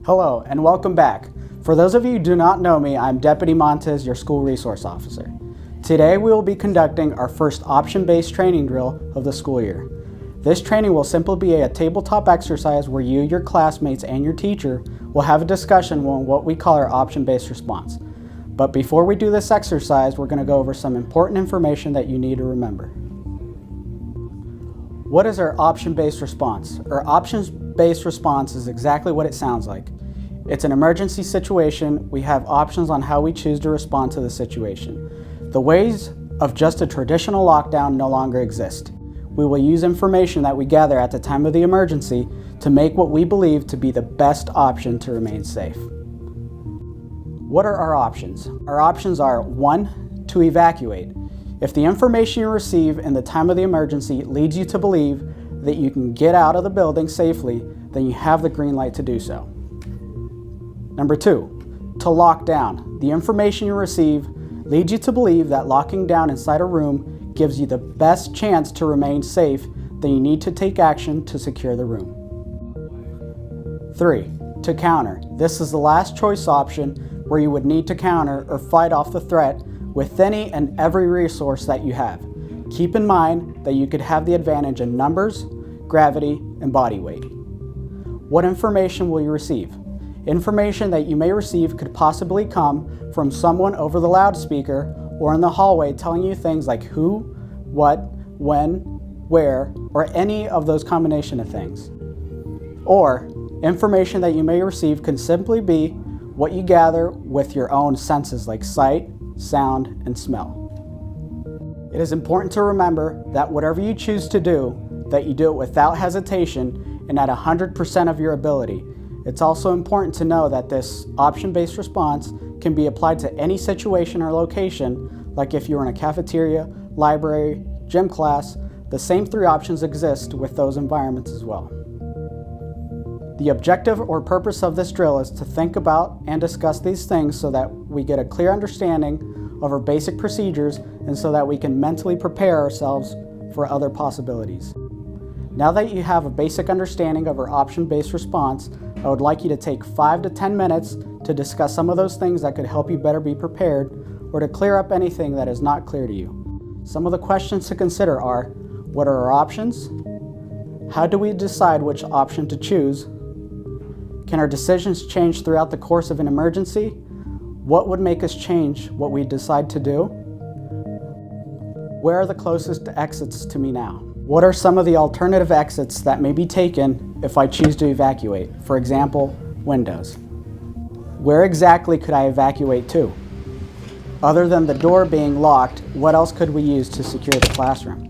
Hello and welcome back. For those of you who do not know me, I'm Deputy Montez, your school resource officer. Today we will be conducting our first option-based training drill of the school year. This training will simply be a tabletop exercise where you, your classmates, and your teacher will have a discussion on what we call our option-based response. But before we do this exercise, we're going to go over some important information that you need to remember. What is our option-based response? Our options-based response is exactly what it sounds like. It's an emergency situation. We have options on how we choose to respond to the situation. The ways of just a traditional lockdown no longer exist. We will use information that we gather at the time of the emergency to make what we believe to be the best option to remain safe. What are our options? Our options are 1. To evacuate. If the information you receive in the time of the emergency leads you to believe that you can get out of the building safely, then you have the green light to do so. Number 2, to lock down. The information you receive leads you to believe that locking down inside a room gives you the best chance to remain safe, then you need to take action to secure the room. 3, to counter. This is the last choice option where you would need to counter or fight off the threat with any and every resource that you have. Keep in mind that you could have the advantage in numbers, gravity, and body weight. What information will you receive? Information that you may receive could possibly come from someone over the loudspeaker or in the hallway telling you things like who, what, when, where, or any of those combination of things. Or information that you may receive can simply be what you gather with your own senses like sight, sound, and smell. It is important to remember that whatever you choose to do, that you do it without hesitation and at 100% of your ability. It's also important to know that this option-based response can be applied to any situation or location, like if you're in a cafeteria, library, gym class. The same 3 options exist with those environments as well. The objective or purpose of this drill is to think about and discuss these things so that we get a clear understanding of our basic procedures and so that we can mentally prepare ourselves for other possibilities. Now that you have a basic understanding of our option-based response, I would like you to take 5 to 10 minutes to discuss some of those things that could help you better be prepared or to clear up anything that is not clear to you. Some of the questions to consider are, what are our options? How do we decide which option to choose? Can our decisions change throughout the course of an emergency? What would make us change what we decide to do? Where are the closest exits to me now? What are some of the alternative exits that may be taken if I choose to evacuate? For example, windows. Where exactly could I evacuate to? Other than the door being locked, what else could we use to secure the classroom?